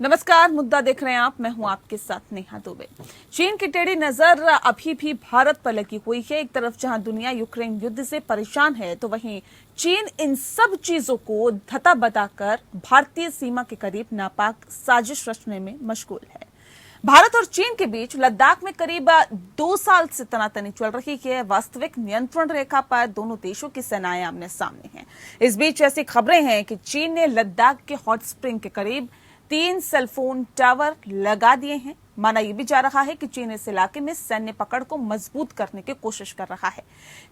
नमस्कार, मुद्दा देख रहे हैं आप। मैं हूं आपके साथ नेहा दुबे। चीन की टेढ़ी नजर अभी भी भारत पर लगी हुई है। एक तरफ जहां दुनिया यूक्रेन युद्ध से परेशान है, तो वहीं चीन इन सब चीजों को धता बताकर भारतीय सीमा के करीब नापाक साजिश रचने में मशगूल है। भारत और चीन के बीच लद्दाख में करीब 2 साल से तनातनी चल रही है। वास्तविक नियंत्रण रेखा पर दोनों देशों की सेनाएं आमने सामने हैं। इस बीच ऐसी खबरें हैं कि चीन ने लद्दाख के हॉट स्प्रिंग के करीब 3 सेलफोन टावर लगा दिए हैं। माना यह भी जा रहा है कि चीन इस इलाके में सैन्य पकड़ को मजबूत करने की कोशिश कर रहा है।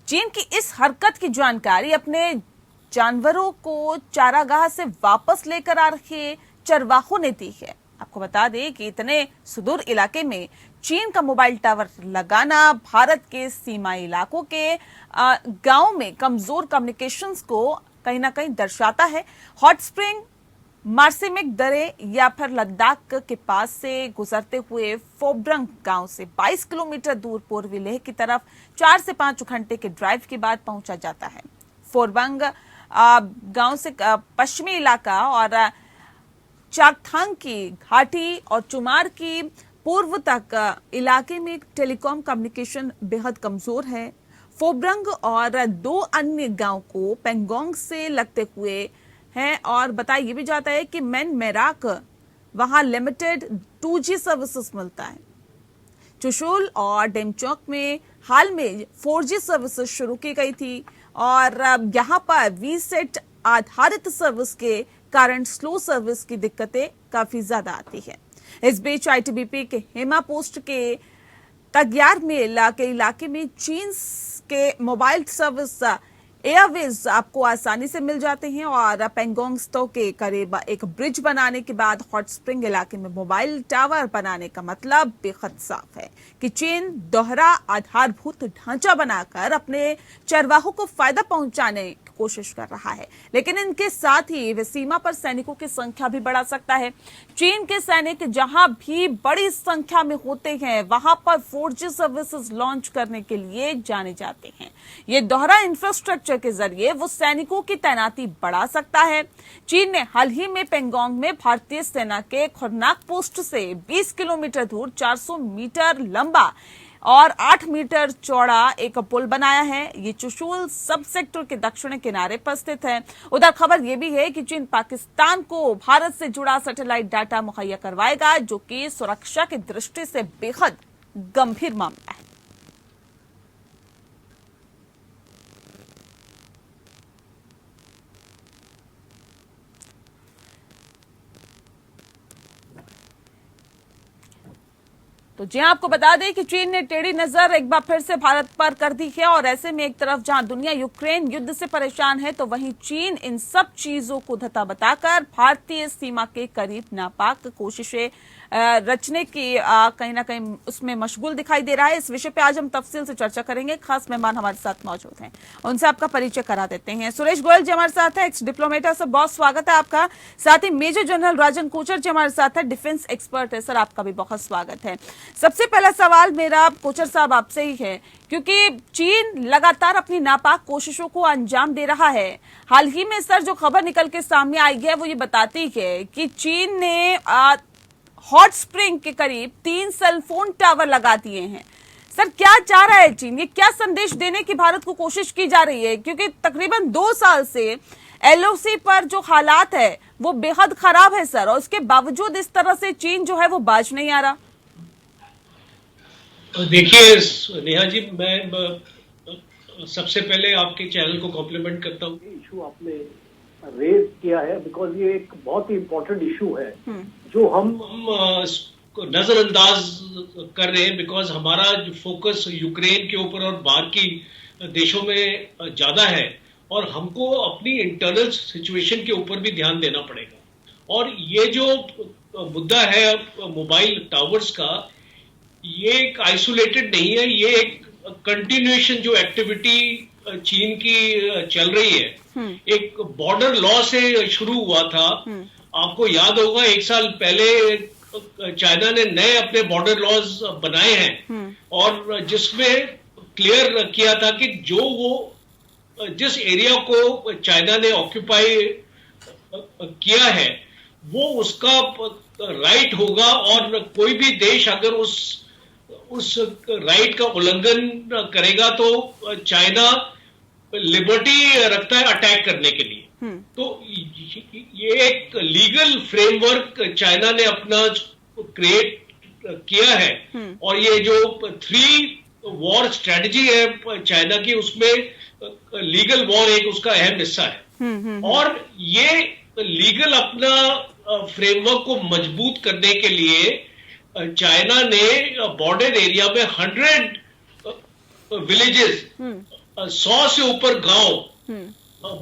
चीन की इस हरकत की जानकारी अपने जानवरों को चारागाह से वापस लेकर आ रहे चरवाहों ने दी है। आपको बता दें कि इतने सुदूर इलाके में चीन का मोबाइल टावर लगाना भारत के सीमाई इलाकों के गांव में कमजोर कम्युनिकेशंस को कहीं ना कहीं दर्शाता है। हॉट स्प्रिंग मार्सिमिक दरे या फिर लद्दाख के पास से गुजरते हुए फोब्रंग गांव से 22 किलोमीटर दूर पूर्वी लेह की तरफ 4 से 5 घंटे के ड्राइव के बाद पहुंचा जाता है। फोरबंग गांव से पश्चिमी इलाका और चाकथांग की घाटी और चुमार की पूर्व तक इलाके में टेलीकॉम कम्युनिकेशन बेहद कमजोर है। फोब्रंग और 2 अन्य गांव को पेंगोंग से लगते हुए हैं और बताया यह भी जाता है कि मैन मेराक वहां लिमिटेड 2G सर्विसेज मिलता है। चुशुल और डेमचौक में हाल में 4G सर्विसेज शुरू की गई थी और यहां पर वीसेट आधारित सर्विस के कारण स्लो सर्विस की दिक्कतें काफी ज्यादा आती है। इस बीच आईटीबीपी के हेमा पोस्ट के तग्यार मेल के इलाके में चीन के मोबाइल सर्विस एयरवेज आपको आसानी से मिल जाते हैं और पेंगोंग स्तो के करीब एक ब्रिज बनाने के बाद हॉट स्प्रिंग इलाके में मोबाइल टावर बनाने का मतलब बेहद साफ है कि चीन दोहरा आधारभूत ढांचा बनाकर अपने चरवाहों को फायदा पहुंचाने की कोशिश कर रहा है। लेकिन इनके साथ ही वे सीमा पर सैनिकों की संख्या भी बढ़ा सकता है। चीन के सैनिक जहां भी बड़ी संख्या में होते हैं, वहां पर 4G सर्विसेज लॉन्च करने के लिए जाने जाते हैं। ये दोहरा इंफ्रास्ट्रक्चर के जरिए वो सैनिकों की तैनाती बढ़ा सकता है। चीन ने हाल ही में पेंगोंग में भारतीय सेना के खुरनाक पोस्ट से 20 किलोमीटर दूर 400 मीटर लंबा और 8 मीटर चौड़ा एक पुल बनाया है। ये चुशुल सब सेक्टर के दक्षिणी किनारे पर स्थित है। उधर खबर यह भी है कि चीन पाकिस्तान को भारत से जुड़ा सैटेलाइट डाटा मुहैया करवाएगा, जो कि सुरक्षा की दृष्टि से बेहद गंभीर मामला है। तो जी आपको बता दें कि चीन ने टेढ़ी नजर एक बार फिर से भारत पर कर दी है और ऐसे में एक तरफ जहां दुनिया यूक्रेन युद्ध से परेशान है, तो वहीं चीन इन सब चीजों को धता बताकर भारतीय सीमा के करीब नापाक कोशिशें रचने की कहीं ना कहीं उसमें मशगूल दिखाई दे रहा है। इस विषय पे आज हम तफसील से चर्चा करेंगे। खास मेहमान हमारे साथ मौजूद हैं, उनसे आपका परिचय करा देते हैं। सुरेश गोयल जी हमारे साथ है, एक्स डिप्लोमेटर। सर बहुत स्वागत है आपका। साथ ही मेजर जनरल राजन कोचर जी हमारे साथ है, डिफेंस एक्सपर्ट है। सर आपका भी बहुत स्वागत है। सबसे पहला सवाल मेरा कोचर साहब आपसे ही है, क्योंकि चीन लगातार अपनी नापाक कोशिशों को अंजाम दे रहा है। हाल ही में सर जो खबर निकल के सामने आई है वो ये बताती है कि चीन ने हॉट स्प्रिंग के करीब 3 सेलफोन टावर लगा दिए हैं। सर क्या चाह रहा है चीन? ये क्या संदेश देने की भारत को कोशिश की जा रही है? क्योंकि तकरीबन 2 साल से एलओसी पर जो हालात है वो बेहद खराब है सर, और उसके बावजूद इस तरह से चीन जो है वो बाज नहीं आ रहा। देखिए नेहा जी, मैं सबसे पहले आपके चैनल को कॉम्प्लीमेंट करता हूँ। इशू आपने रेज किया है, बिकॉज ये एक बहुत ही इम्पोर्टेंट इशू है जो हम नजरअंदाज कर रहे हैं, बिकॉज हमारा जो फोकस यूक्रेन के ऊपर और बाकी देशों में ज्यादा है और हमको अपनी इंटरनल सिचुएशन के ऊपर भी ध्यान देना पड़ेगा। और ये जो मुद्दा है मोबाइल टावर्स का, ये एक आइसोलेटेड नहीं है, ये एक कंटिन्यूएशन जो एक्टिविटी चीन की चल रही है, एक बॉर्डर लॉ से शुरू हुआ था। आपको याद होगा 1 साल पहले चाइना ने नए अपने बॉर्डर लॉज बनाए हैं और जिसमें क्लियर किया था कि जो वो जिस एरिया को चाइना ने ऑक्यूपाई किया है वो उसका राइट होगा, और कोई भी देश अगर उस राइट का उल्लंघन करेगा तो चाइना लिबर्टी रखता है अटैक करने के लिए। तो ये एक लीगल फ्रेमवर्क चाइना ने अपना क्रिएट किया है, और ये जो 3 वॉर स्ट्रेटजी है चाइना की, उसमें लीगल वॉर एक उसका अहम हिस्सा है। और ये लीगल अपना फ्रेमवर्क को मजबूत करने के लिए चाइना ने बॉर्डर एरिया में 100 विलेजेस, 100 से ऊपर गांव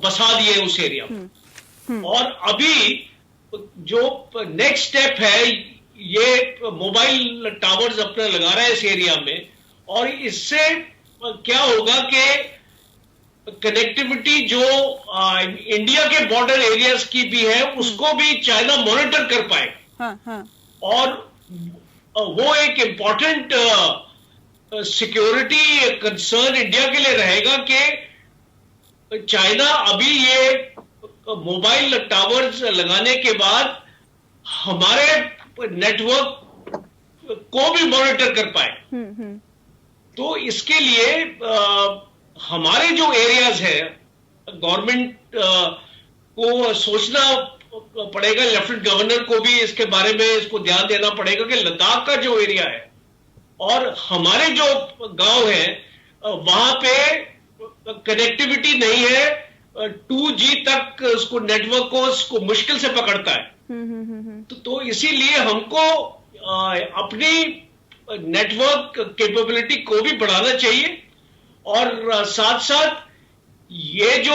बसा दिए उस एरिया में। और अभी जो नेक्स्ट स्टेप है, ये मोबाइल टावर्स अपना लगा रहा है इस एरिया में, और इससे क्या होगा कि कनेक्टिविटी जो इंडिया के बॉर्डर एरियाज की भी है उसको भी चाइना मॉनिटर कर पाएगा। और वो एक इंपॉर्टेंट सिक्योरिटी कंसर्न इंडिया के लिए रहेगा कि चाइना अभी ये मोबाइल टावर्स लगाने के बाद हमारे नेटवर्क को भी मॉनिटर कर पाए। तो इसके लिए हमारे जो एरियाज है, गवर्नमेंट को सोचना पड़ेगा, लेफ्टिनेंट गवर्नर को भी इसके बारे में इसको ध्यान देना पड़ेगा कि लद्दाख का जो एरिया है और हमारे जो गांव है वहां पे कनेक्टिविटी नहीं है, 2G तक उसको नेटवर्क को उसको मुश्किल से पकड़ता है। तो इसीलिए हमको अपनी नेटवर्क कैपेबिलिटी को भी बढ़ाना चाहिए, और साथ साथ ये जो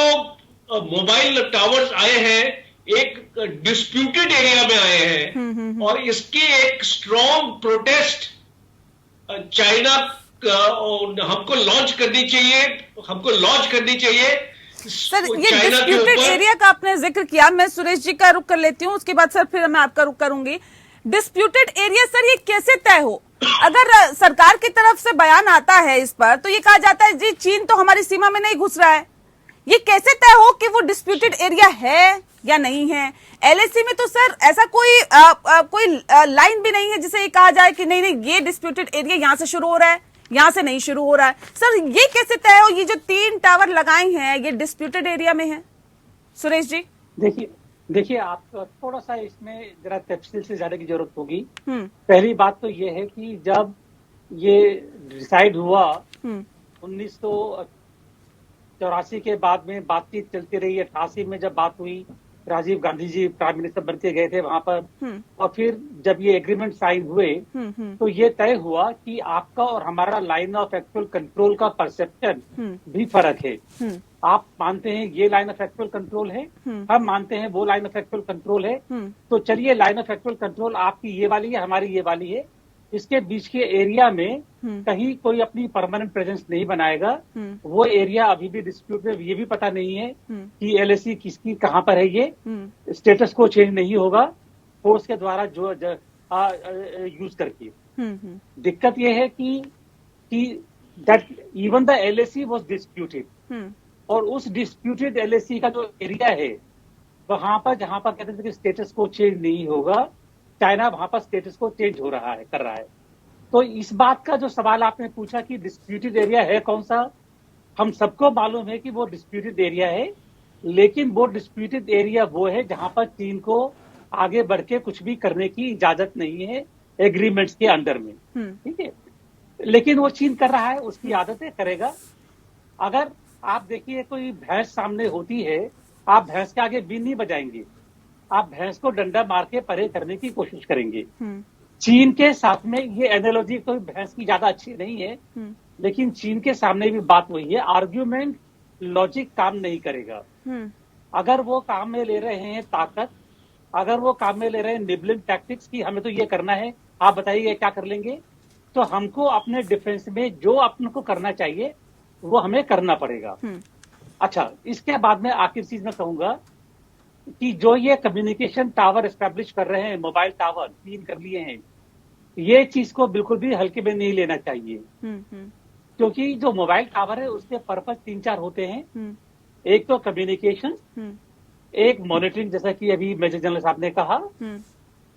मोबाइल टावर्स आए हैं एक डिस्प्यूटेड एरिया में आए हैं, और इसकी एक स्ट्रॉन्ग प्रोटेस्ट चाइना हमको लॉन्च करनी चाहिए। सर, ये डिस्प्यूटेड एरिया का आपने जिक्र किया, मैं सुरेश जी का रुख कर लेती हूँ, उसके बाद सर फिर मैं आपका रुख करूंगी। डिस्प्यूटेड एरिया सर ये कैसे तय हो? अगर सरकार की तरफ से बयान आता है इस पर तो ये कहा जाता है जी चीन तो हमारी सीमा में नहीं घुस रहा है। ये कैसे तय हो कि वो डिस्प्यूटेड एरिया है या नहीं है? LAC में तो सर ऐसा कोई लाइन भी नहीं है जिसे ये कहा जाए कि नहीं ये डिस्प्यूटेड एरिया यहाँ से शुरू हो रहा है, यहाँ से नहीं शुरू हो रहा है। सर ये कैसे तय हो ये जो 3 टावर लगाए हैं ये डिस्प्यूटेड एरिया में है? सुरेश जी देखिए आप थोड़ा सा इसमें जरा तफसील से जाने की जरूरत होगी। पहली बात तो ये है कि जब ये डिसाइड हुआ 1984 के बाद में बातचीत चलती रही, 88 में जब बात हुई, राजीव गांधी जी प्राइम मिनिस्टर बन के गए थे वहां पर, और फिर जब ये एग्रीमेंट साइन हुए तो ये तय हुआ कि आपका और हमारा लाइन ऑफ एक्चुअल कंट्रोल का परसेप्शन भी फर्क है। आप मानते हैं ये लाइन ऑफ एक्चुअल कंट्रोल है, हम मानते हैं वो लाइन ऑफ एक्चुअल कंट्रोल है। तो चलिए लाइन ऑफ एक्चुअल कंट्रोल आपकी ये वाली है, हमारी ये वाली है, इसके बीच के एरिया में कहीं कोई अपनी परमानेंट प्रेजेंस नहीं बनाएगा। वो एरिया अभी भी डिस्प्यूट में, ये भी पता नहीं है कि LAC किसकी कहां पर है, ये स्टेटस को चेंज नहीं होगा फोर्स के द्वारा जो यूज करके। दिक्कत ये है कि that even the LAC was disputed, और उस डिस्प्यूटेड LAC का जो एरिया है वहां पर जहां पर कहते थे कि स्टेटस को चेंज नहीं होगा, चाइना वहां पर स्टेटस को चेंज हो रहा है, कर रहा है। तो इस बात का जो सवाल आपने पूछा कि डिस्प्यूटेड एरिया है कौन सा, हम सबको मालूम है कि वो डिस्प्यूटेड एरिया है, लेकिन वो डिस्प्यूटेड एरिया वो है जहां पर चीन को आगे बढ़ के कुछ भी करने की इजाजत नहीं है एग्रीमेंट्स के अंडर में, ठीक है। लेकिन वो चीन कर रहा है, उसकी आदत है, करेगा। अगर आप देखिए कोई भैंस सामने होती है, आप भैंस के आगे बीन नहीं बजाएंगे, आप भैंस को डंडा मार के परे करने की कोशिश करेंगे। चीन के साथ में ये एनालॉजी कोई भैंस की ज्यादा अच्छी नहीं है, लेकिन चीन के सामने भी बात वही है, आर्ग्यूमेंट लॉजिक काम नहीं करेगा। अगर वो काम में ले रहे हैं ताकत, अगर वो काम में ले रहे हैं निबलिंग टैक्टिक्स की हमें तो ये करना है, आप बताइए क्या कर लेंगे, तो हमको अपने डिफेंस में जो अपन को करना चाहिए वो हमें करना पड़ेगा। अच्छा, इसके बाद में आखिर चीज मैं कहूंगा कि जो ये कम्युनिकेशन टावर एस्टेब्लिश कर रहे हैं, मोबाइल टावर 3 कर लिए हैं, ये चीज को बिल्कुल भी हल्के में नहीं लेना चाहिए। क्योंकि जो मोबाइल टावर है उसके पर्पज 3-4 होते हैं। एक तो कम्युनिकेशन, एक मॉनिटरिंग जैसा कि अभी मेजर जनरल साहब ने कहा,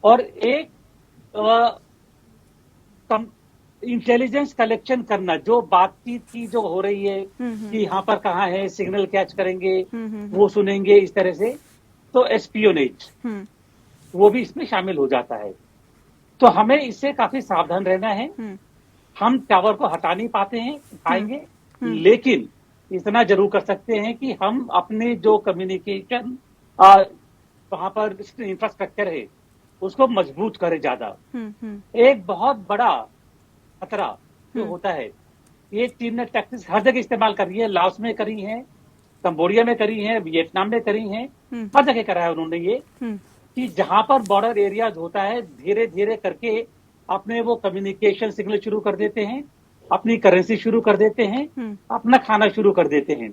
और एक इंटेलिजेंस कलेक्शन करना, जो बातचीत की जो हो रही है कि यहाँ पर कहाँ है, सिग्नल कैच करेंगे, वो सुनेंगे, इस तरह से, तो एस्पियोनेज वो भी इसमें शामिल हो जाता है। तो हमें इससे काफी सावधान रहना है। हम टावर को हटा नहीं पाएंगे, लेकिन इतना जरूर कर सकते हैं कि हम अपने जो कम्युनिकेशन वहां पर इंफ्रास्ट्रक्चर है उसको मजबूत करें ज्यादा। एक बहुत बड़ा खतरा जो होता है, ये चीन ने टैक्टिक्स हर जगह इस्तेमाल करी है, लाओस में करी है, कंबोडिया में करी है, वियतनाम में करी है, हर जगह करा है उन्होंने ये, कि जहां पर बॉर्डर एरियाज होता है धीरे धीरे करके अपने वो कम्युनिकेशन सिग्नल शुरू कर देते हैं, अपनी करेंसी शुरू कर देते हैं, अपना खाना शुरू कर देते हैं।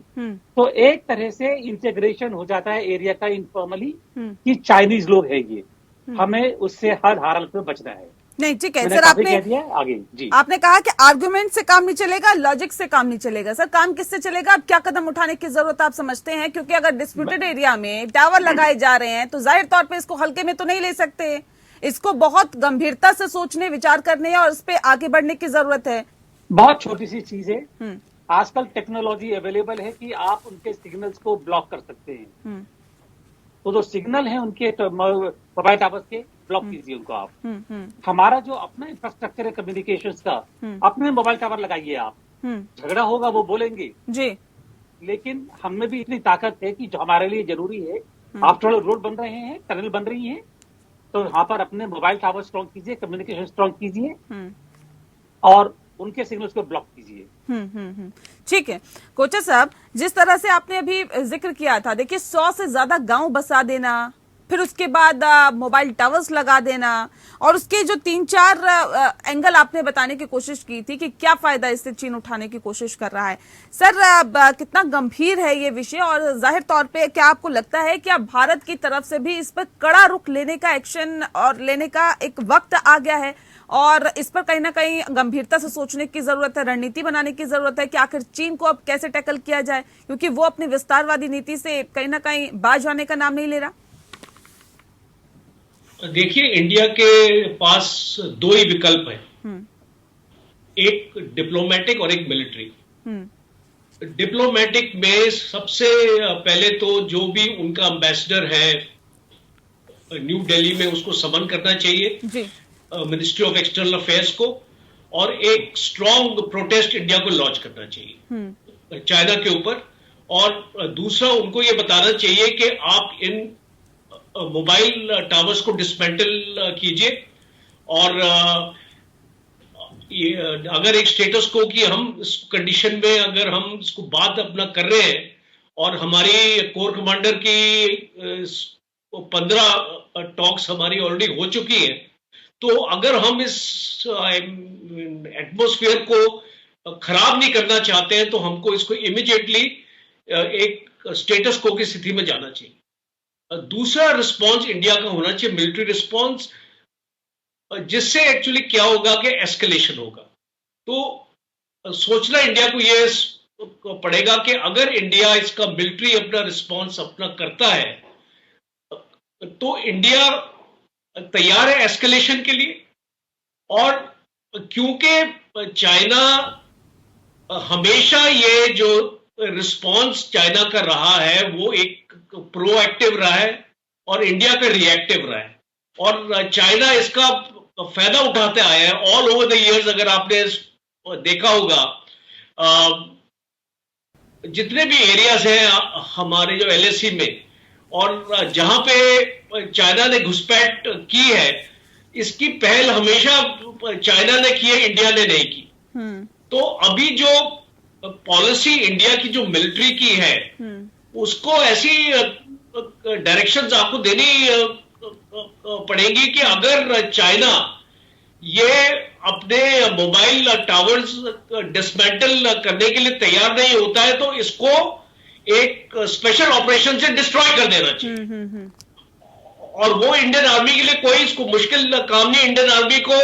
तो एक तरह से इंटीग्रेशन हो जाता है एरिया का इनफॉर्मली कि चाइनीज लोग है ये। हमें उससे हर हालत में बचना है। नहीं, ठीक है सर, आपने कह दिया आगे जी। आपने कहा कि आर्गुमेंट से काम नहीं चलेगा, लॉजिक से काम नहीं चलेगा। सर, काम किससे चलेगा? अब क्या कदम उठाने की जरूरत आप समझते हैं? क्योंकि अगर डिस्प्यूटेड एरिया में टावर लगाए जा रहे हैं तो जाहिर तौर पे इसको हल्के में तो नहीं ले सकते, इसको बहुत गंभीरता से सोचने, विचार करने और इस पे आगे बढ़ने की जरूरत है। बहुत छोटी सी चीज है, आजकल टेक्नोलॉजी अवेलेबल है कि आप उनके सिग्नल्स को ब्लॉक कर सकते हैं। तो जो सिग्नल है उनके मोबाइल टावर्स के, ब्लॉक कीजिए उनको आप। हमारा जो अपना इंफ्रास्ट्रक्चर है कम्युनिकेशंस का, अपने मोबाइल टावर लगाइए आप। झगड़ा होगा वो बोलेंगे जी, लेकिन हमें भी इतनी ताकत है कि जो हमारे लिए जरूरी है, आफ्टर ऑल रोड बन रहे हैं, टनल बन रही है, तो यहाँ पर अपने मोबाइल टावर स्ट्रॉन्ग कीजिए, कम्युनिकेशन स्ट्रॉन्ग कीजिए और उनके सिग्नल्स को ब्लॉक कीजिए। ठीक है कोचर साहब, जिस तरह से आपने अभी जिक्र किया था, देखिए 100 से ज्यादा गांव बसा देना, फिर उसके बाद मोबाइल टावर्स लगा देना, और उसके जो 3-4 एंगल आपने बताने की कोशिश की थी कि क्या फायदा इससे चीन उठाने की कोशिश कर रहा है। सर, कितना गंभीर है ये विषय, और जाहिर तौर पे क्या आपको लगता है कि अब भारत की तरफ से भी इस पर कड़ा रुख लेने का, एक्शन और लेने का एक वक्त आ गया है, और इस पर कहीं ना कहीं गंभीरता से सोचने की जरूरत है, रणनीति बनाने की जरूरत है कि आखिर चीन को अब कैसे टैकल किया जाए, क्योंकि वो अपनी विस्तारवादी नीति से कहीं ना कहीं बाज आने का नाम नहीं ले रहा? देखिए, इंडिया के पास दो ही विकल्प है, एक डिप्लोमेटिक और एक मिलिट्री। डिप्लोमेटिक में सबसे पहले तो जो भी उनका एम्बेसडर है न्यू दिल्ली में, उसको समन करना चाहिए मिनिस्ट्री ऑफ एक्सटर्नल अफेयर्स को, और एक स्ट्रॉन्ग प्रोटेस्ट इंडिया को लॉन्च करना चाहिए चाइना के ऊपर। और दूसरा, उनको ये बताना चाहिए कि आप इन मोबाइल टावर्स को डिसमेंटल कीजिए, और अगर एक स्टेटस को कि हम इस कंडीशन में अगर हम इसको बात अपना कर रहे हैं, और हमारी कोर कमांडर की 15 टॉक्स हमारी ऑलरेडी हो चुकी है, तो अगर हम इस एटमॉस्फेयर को खराब नहीं करना चाहते हैं, तो हमको इसको इमीडिएटली एक स्टेटस को की स्थिति में जाना चाहिए। दूसरा रिस्पांस इंडिया का होना चाहिए मिलिट्री रिस्पांस, जिससे एक्चुअली क्या होगा कि एस्केलेशन होगा। तो सोचना इंडिया को ये पड़ेगा कि अगर इंडिया इसका मिलिट्री अपना रिस्पांस अपना करता है, तो इंडिया तैयार है एस्केलेशन के लिए। और क्योंकि चाइना हमेशा ये जो रिस्पांस चाइना का रहा है वो एक प्रोएक्टिव रहा है और इंडिया का रिएक्टिव रहा है, और चाइना इसका फायदा उठाते आया है ऑल ओवर द इयर्स। अगर आपने देखा होगा, जितने भी एरियाज हैं हमारे जो एलएसी में, और जहां पे चाइना ने घुसपैठ की है, इसकी पहल हमेशा चाइना ने की है, इंडिया ने नहीं की। तो अभी जो पॉलिसी इंडिया की जो मिलिट्री की है, उसको ऐसी डायरेक्शंस आपको देनी पड़ेंगी कि अगर चाइना ये अपने मोबाइल टावर्स डिसमेंटल करने के लिए तैयार नहीं होता है, तो इसको एक स्पेशल ऑपरेशन से डिस्ट्रॉय कर देना चाहिए। और वो इंडियन आर्मी के लिए कोई इसको मुश्किल काम नहीं, इंडियन आर्मी को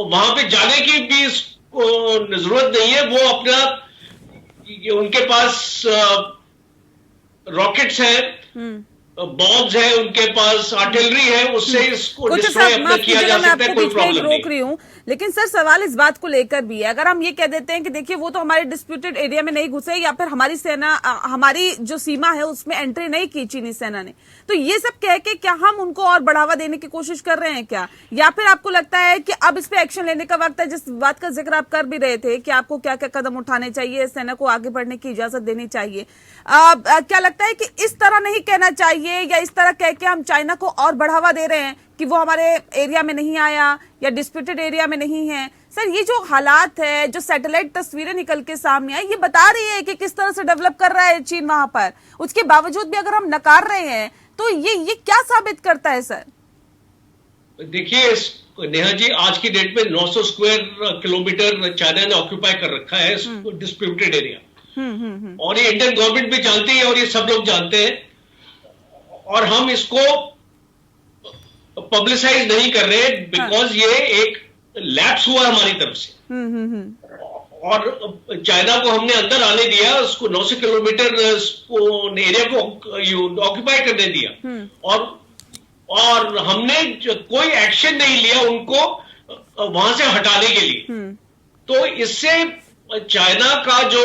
वहां पे जाने की भी जरूरत नहीं है। वो अपना, उनके पास रॉकेट्स हैं, बॉम्ब्स है उनके पास, आर्टिलरी है, उससे इसको कुछ डिस्ट्रॉय साहब अपना माफ किया कीजिएगा, जा मैं सकता है, आपको कोई बीच में एक प्रॉब्लम रोक नहीं। रही हूँ, लेकिन सर सवाल इस बात को लेकर भी है, अगर हम ये कह देते हैं कि देखिए वो तो हमारे डिस्प्यूटेड एरिया में नहीं घुसे, या फिर हमारी सेना हमारी जो सीमा है उसमें एंट्री नहीं की चीनी सेना ने, तो ये सब कह के क्या हम उनको और बढ़ावा देने की कोशिश कर रहे हैं क्या, या फिर आपको लगता है कि अब इस पे एक्शन लेने का वक्त है? जिस बात का जिक्र आप कर भी रहे थे कि आपको क्या क्या कदम उठाने चाहिए, सेना को आगे बढ़ने की इजाजत देनी चाहिए, क्या लगता है कि इस तरह नहीं कहना चाहिए, या इस तरह कह के हम चाइना को और बढ़ावा दे रहे हैं कि वो हमारे एरिया में नहीं आया या डिस्प्यूटेड एरिया में नहीं है? सर ये जो हालात है, जो सैटेलाइट तस्वीरें निकल के सामने आई, ये बता रही है कि किस तरह से डेवलप कर रहा है चीन वहां पर, उसके बावजूद भी अगर हम नकार रहे हैं तो ये क्या साबित करता है सर? देखिए नेहा जी, आज की डेट में 900 स्क्वायर किलोमीटर चाइना ने ऑक्यूपाई कर रखा है डिस्प्यूटेड एरिया, और ये इंडियन गवर्नमेंट भी जानती है और ये सब लोग जानते हैं, और हम इसको पब्लिसाइज नहीं कर रहे बिकॉज ये एक लैप्स हुआ हमारी तरफ से, और चाइना को हमने अंदर आने दिया, उसको 900 किलोमीटर एरिया को ऑक्यूपाई करने दिया, और हमने कोई एक्शन नहीं लिया उनको वहां से हटाने के लिए। तो इससे चाइना का जो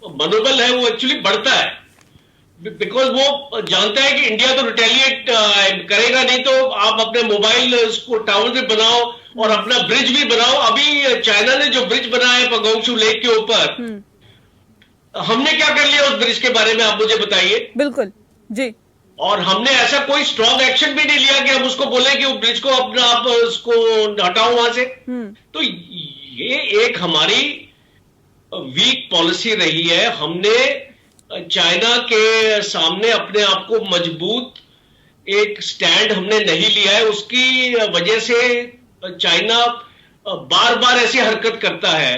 मनोबल है वो एक्चुअली बढ़ता है, बिकॉज वो जानता है कि इंडिया तो रिटेलिएट करेगा नहीं, तो आप अपने मोबाइल उसको टावर भी बनाओ और अपना ब्रिज भी बनाओ। अभी चाइना ने जो ब्रिज बनाया है पगोंगशू लेक के ऊपर, हमने क्या कर लिया उस ब्रिज के बारे में आप मुझे बताइए। बिल्कुल जी। और हमने ऐसा कोई स्ट्रॉन्ग एक्शन भी नहीं लिया कि हम उसको बोले कि वो ब्रिज को अपना आप उसको हटाओ वहां से। तो ये एक हमारी वीक पॉलिसी रही है। हमने चाइना के सामने अपने आप को मजबूत एक स्टैंड हमने नहीं लिया है, उसकी वजह से चाइना बार बार ऐसी हरकत करता है।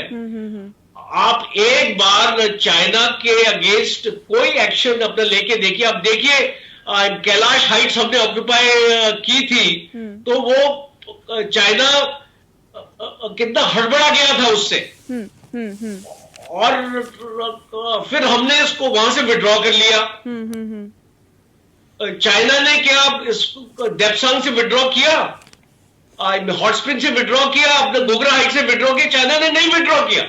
आप एक बार चाइना के अगेंस्ट कोई एक्शन अपना लेके देखिए। अब देखिए कैलाश हाइट्स हमने ऑक्यूपाई की थी, तो वो चाइना कितना हड़बड़ा गया था उससे, और फिर हमने इसको वहां से विड्रॉ कर लिया। चाइना ने क्या इस डेप्सांग से विड्रॉ किया, हॉट स्प्रिंग से विड्रॉ किया, अपने गोगरा हाइट से विड्रॉ किया? चाइना ने नहीं विड्रॉ किया।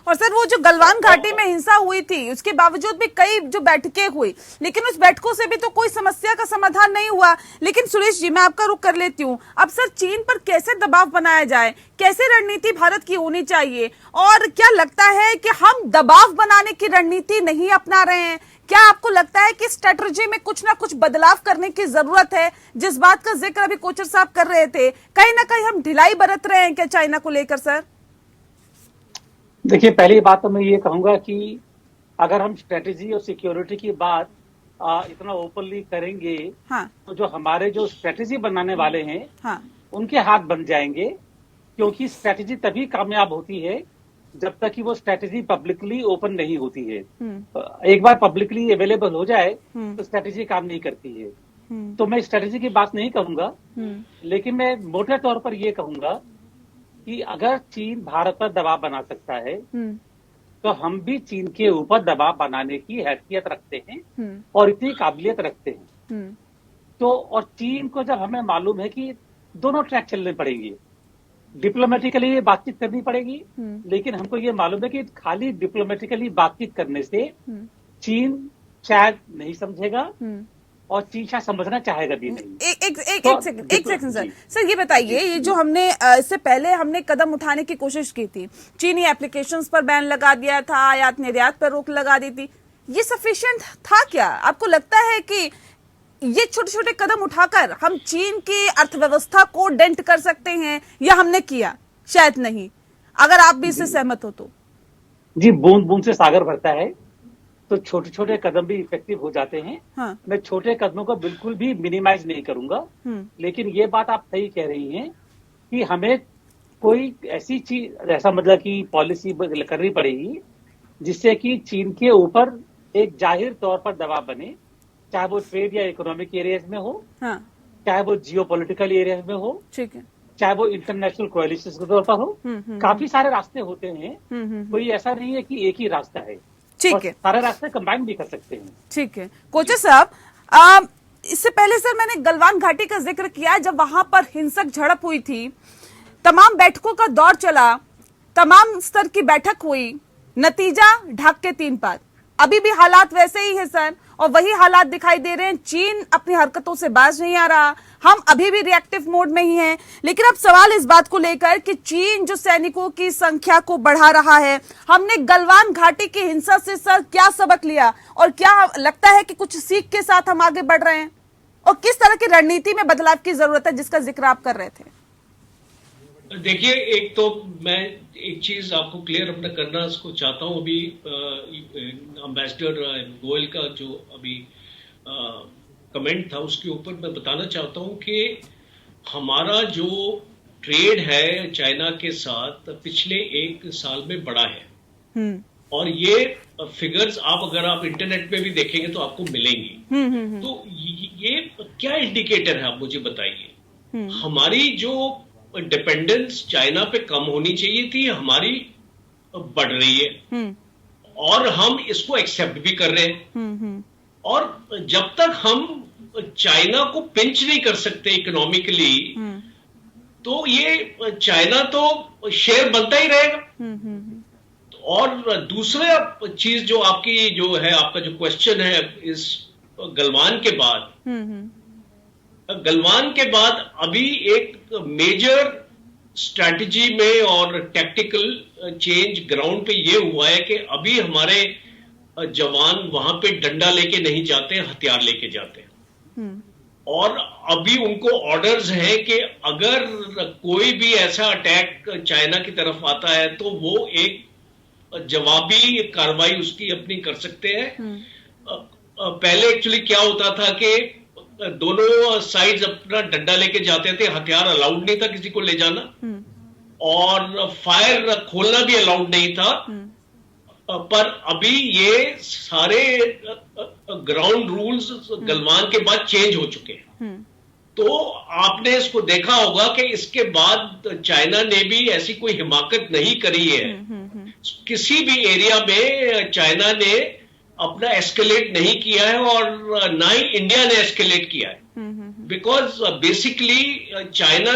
और सर वो जो गलवान घाटी में हिंसा हुई थी, उसके बावजूद भी कई जो बैठकें हुई, लेकिन उस बैठकों से भी तो कोई समस्या का समाधान नहीं हुआ। लेकिन सुरेश जी, मैं आपका रुख कर लेती हूँ। अब सर चीन पर कैसे दबाव बनाया जाए, कैसे रणनीति भारत की होनी चाहिए, और क्या लगता है कि हम दबाव बनाने की रणनीति नहीं अपना रहे हैं? क्या आपको लगता है कि स्ट्रेटजी में कुछ ना कुछ बदलाव करने की जरूरत है? जिस बात का जिक्र अभी कोचर साहब कर रहे थे, कहीं ना कहीं हम ढिलाई बरत रहे हैं क्या चाइना को लेकर सर? देखिए, पहली बात तो मैं ये कहूंगा कि अगर हम स्ट्रेटजी और सिक्योरिटी की बात इतना ओपनली करेंगे, हाँ, तो जो हमारे जो स्ट्रेटजी बनाने वाले हैं, हाँ, उनके हाथ बन जाएंगे। क्योंकि स्ट्रेटजी तभी कामयाब होती है जब तक कि वो स्ट्रेटजी पब्लिकली ओपन नहीं होती है। एक बार पब्लिकली अवेलेबल हो जाए तो स्ट्रेटजी काम नहीं करती है। तो मैं स्ट्रेटजी की बात नहीं कहूंगा, लेकिन मैं मोटे तौर पर यह कहूंगा कि अगर चीन भारत पर दबाव बना सकता है, तो हम भी चीन के ऊपर दबाव बनाने की हैसियत रखते हैं और इतनी काबिलियत रखते हैं। तो और चीन को जब हमें मालूम है कि दोनों ट्रैक चलने पड़ेंगे, डिप्लोमेटिकली बातचीत करनी पड़ेगी, लेकिन हमको ये मालूम है कि खाली डिप्लोमेटिकली बातचीत करने से चीन शायद नहीं समझेगा, और चीन शायद समझना चाहेगा भी नहीं। एक सेकंड सर ये बताइए, ये जो हमने इससे पहले हमने कदम उठाने की कोशिश की थी, चीनी एप्लीकेशंस पर बैन लगा दिया था, आयात निर्यात पर रोक लगा दी थी, ये सफिशिएंट था क्या? आपको लगता है कि ये छोटे छोटे कदम उठाकर हम चीन की अर्थव्यवस्था को डेंट कर सकते हैं, या हमने किया? शायद नहीं। अगर आप भी इससे सहमत हो तो। जी, बूंद बूंद से सागर भरता है, तो छोटे छोटे कदम भी इफेक्टिव हो जाते हैं। हाँ। मैं छोटे कदमों को बिल्कुल भी मिनिमाइज नहीं करूंगा, लेकिन ये बात आप सही कह रही हैं कि हमें कोई ऐसी चीज, ऐसा मतलब कि पॉलिसी करनी पड़ेगी जिससे कि चीन के ऊपर एक जाहिर तौर पर दबाव बने, चाहे वो ट्रेड या इकोनॉमिक एरियाज में हो, हाँ, चाहे वो जियोपॉलिटिकल एरियाज में हो, ठीक है, चाहे वो इंटरनेशनल कोएलिशंस के तौर पर हो। काफी सारे रास्ते होते हैं, कोई ऐसा नहीं है कि एक ही रास्ता है। ठीक है, सारे रास्ते कंबाइन भी कर सकते हैं। ठीक है। कोचर साहब, इससे पहले सर मैंने गलवान घाटी का जिक्र किया, जब वहां पर हिंसक झड़प हुई थी, तमाम बैठकों का दौर चला, तमाम स्तर की बैठक हुई, नतीजा ढाक के 3 पार। अभी भी हालात वैसे ही है सर, और वही हालात दिखाई दे रहे हैं। चीन अपनी हरकतों से बाज नहीं आ रहा, हम अभी भी रिएक्टिव मोड में ही हैं। लेकिन अब सवाल इस बात को लेकर कि चीन जो सैनिकों की संख्या को बढ़ा रहा है, हमने गलवान घाटी की हिंसा से सर क्या सबक लिया, और क्या लगता है कि कुछ सीख के साथ हम आगे बढ़ रहे हैं, और किस तरह की रणनीति में बदलाव की जरूरत है जिसका जिक्र आप कर रहे थे? देखिए, एक तो मैं एक चीज आपको क्लियर अपना करना इसको चाहता हूं। अभी एम्बेसडर गोयल का जो अभी कमेंट था उसके ऊपर मैं बताना चाहता हूं कि हमारा जो ट्रेड है चाइना के साथ पिछले 1 साल में बढ़ा है, और ये फिगर्स अगर आप इंटरनेट पे भी देखेंगे तो आपको मिलेंगी। तो ये क्या इंडिकेटर है, आप मुझे बताइए। हमारी जो डिपेंडेंस चाइना पे कम होनी चाहिए थी, हमारी बढ़ रही है, और हम इसको एक्सेप्ट भी कर रहे हैं। और जब तक हम चाइना को पिंच नहीं कर सकते इकोनॉमिकली, तो ये चाइना तो शेयर बनता ही रहेगा। और दूसरा चीज जो आपकी जो है, आपका जो क्वेश्चन है इस गलवान के बाद, गलवान के बाद अभी एक मेजर स्ट्रैटेजी में और टैक्टिकल चेंज ग्राउंड पे ये हुआ है कि अभी हमारे जवान वहां पे डंडा लेके नहीं जाते, हथियार लेके जाते हैं। और अभी उनको ऑर्डर्स हैं कि अगर कोई भी ऐसा अटैक चाइना की तरफ आता है तो वो एक जवाबी कार्रवाई उसकी अपनी कर सकते हैं। पहले एक्चुअली क्या होता था कि दोनों साइड्स अपना डंडा लेके जाते थे, हथियार अलाउड नहीं था किसी को ले जाना, और फायर खोलना भी अलाउड नहीं था। पर अभी ये सारे ग्राउंड रूल्स गलवान के बाद चेंज हो चुके हैं। तो आपने इसको देखा होगा कि इसके बाद चाइना ने भी ऐसी कोई हिमाकत नहीं करी है। किसी भी एरिया में चाइना ने अपना एस्केलेट नहीं किया है, और ना ही इंडिया ने एस्केलेट किया है। बिकॉज बेसिकली चाइना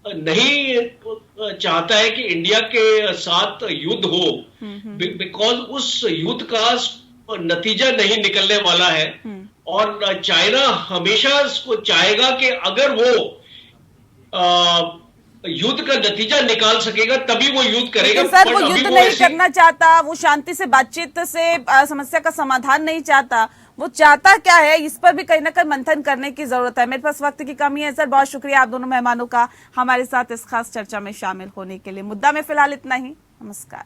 नहीं चाहता है कि इंडिया के साथ युद्ध हो, बिकॉज उस युद्ध का नतीजा नहीं निकलने वाला है। और चाइना हमेशा इसको चाहेगा कि अगर वो युद्ध का नतीजा निकाल सकेगा तभी वो युद्ध करेगा। सर वो युद्ध नहीं करना चाहता, वो शांति से बातचीत से समस्या का समाधान नहीं चाहता, वो चाहता क्या है, इस पर भी कहीं ना कहीं मंथन करने की जरूरत है। मेरे पास वक्त की कमी है सर, बहुत शुक्रिया आप दोनों मेहमानों का हमारे साथ इस खास चर्चा में शामिल होने के लिए। मुद्दा में फिलहाल इतना ही, नमस्कार।